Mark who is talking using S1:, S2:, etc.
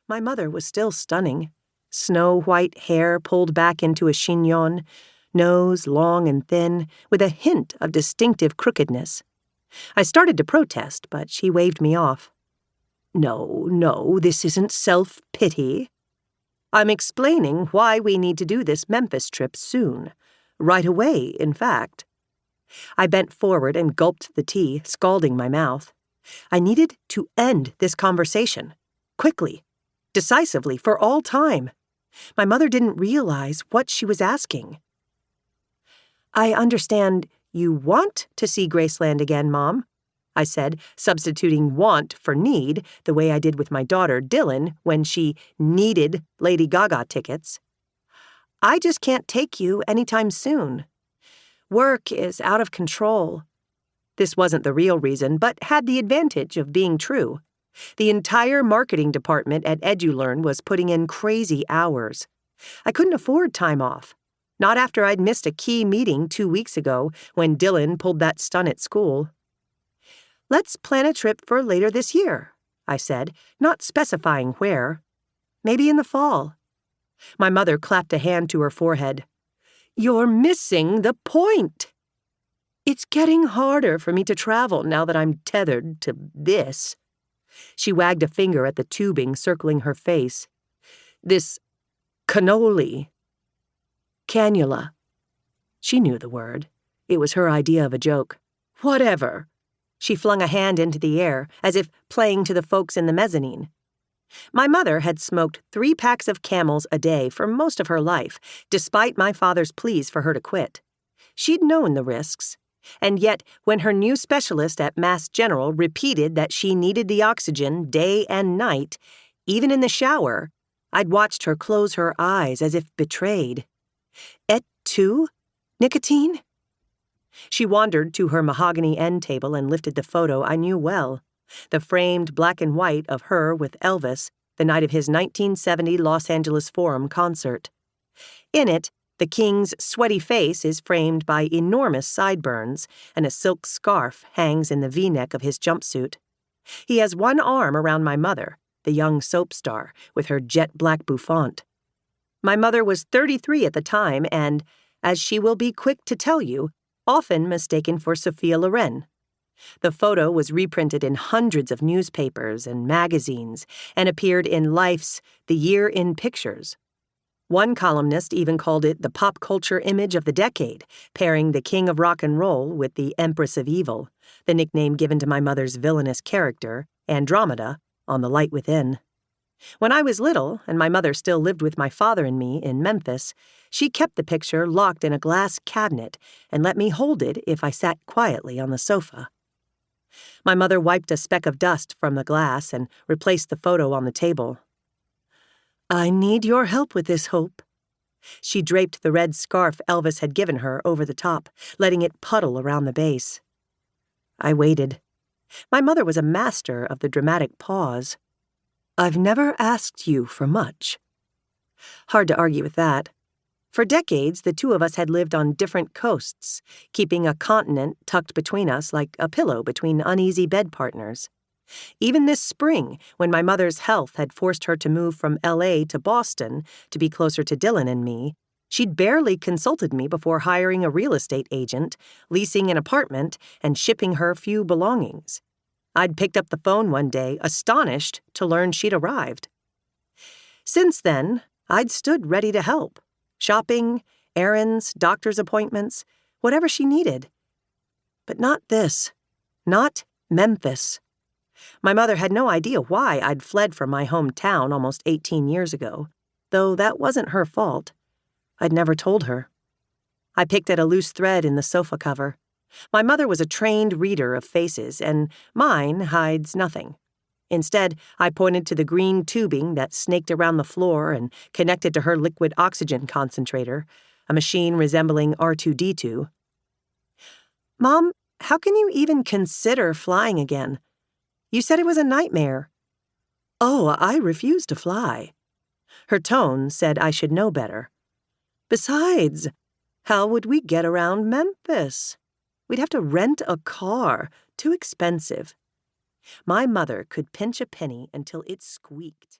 S1: My mother was still stunning. Snow-white hair pulled back into a chignon, nose long and thin, with a hint of distinctive crookedness. I started to protest, but she waved me off. No, this isn't self-pity. I'm explaining why we need to do this Memphis trip soon. Right away, in fact. I bent forward and gulped the tea, scalding my mouth. I needed to end this conversation. Quickly. Decisively, for all time. My mother didn't realize what she was asking. I understand you want to see Graceland again, Mom, I said, substituting want for need, the way I did with my daughter, Dylan, when she needed Lady Gaga tickets. I just can't take you anytime soon. Work is out of control. This wasn't the real reason, but had the advantage of being true. The entire marketing department at EduLearn was putting in crazy hours. I couldn't afford time off. Not after I'd missed a key meeting 2 weeks ago when Dylan pulled that stunt at school. Let's plan a trip for later this year, I said, not specifying where. Maybe in the fall. My mother clapped a hand to her forehead. You're missing the point. It's getting harder for me to travel now that I'm tethered to this. She wagged a finger at the tubing circling her face. This cannoli. Cannula. She knew the word. It was her idea of a joke. Whatever. She flung a hand into the air, as if playing to the folks in the mezzanine. My mother had smoked 3 packs of Camels a day for most of her life, despite my father's pleas for her to quit. She'd known the risks. And yet, when her new specialist at Mass General repeated that she needed the oxygen day and night, even in the shower, I'd watched her close her eyes as if betrayed. Et tu? Nicotine? She wandered to her mahogany end table and lifted the photo I knew well, the framed black and white of her with Elvis the night of his 1970 Los Angeles Forum concert. In it, the king's sweaty face is framed by enormous sideburns, and a silk scarf hangs in the V-neck of his jumpsuit. He has one arm around my mother, the young soap star, with her jet-black bouffant. My mother was 33 at the time and, as she will be quick to tell you, often mistaken for Sophia Loren. The photo was reprinted in hundreds of newspapers and magazines and appeared in Life's The Year in Pictures. One columnist even called it the pop culture image of the decade, pairing the king of rock and roll with the Empress of Evil, the nickname given to my mother's villainous character, Andromeda, on The Light Within. When I was little, and my mother still lived with my father and me in Memphis, she kept the picture locked in a glass cabinet and let me hold it if I sat quietly on the sofa. My mother wiped a speck of dust from the glass and replaced the photo on the table. I need your help with this, Hope. She draped the red scarf Elvis had given her over the top, letting it puddle around the base. I waited. My mother was a master of the dramatic pause. I've never asked you for much. Hard to argue with that. For decades, the two of us had lived on different coasts, keeping a continent tucked between us like a pillow between uneasy bed partners. Even this spring, when my mother's health had forced her to move from L.A. to Boston to be closer to Dylan and me, she'd barely consulted me before hiring a real estate agent, leasing an apartment, and shipping her few belongings. I'd picked up the phone one day, astonished to learn she'd arrived. Since then, I'd stood ready to help. Shopping, errands, doctor's appointments, whatever she needed. But not this. Not Memphis. My mother had no idea why I'd fled from my hometown almost 18 years ago, though that wasn't her fault. I'd never told her. I picked at a loose thread in the sofa cover. My mother was a trained reader of faces, and mine hides nothing. Instead, I pointed to the green tubing that snaked around the floor and connected to her liquid oxygen concentrator, a machine resembling R2-D2. Mom, how can you even consider flying again? You said it was a nightmare. Oh, I refuse to fly. Her tone said I should know better. Besides, how would we get around Memphis? We'd have to rent a car. Too expensive. My mother could pinch a penny until it squeaked.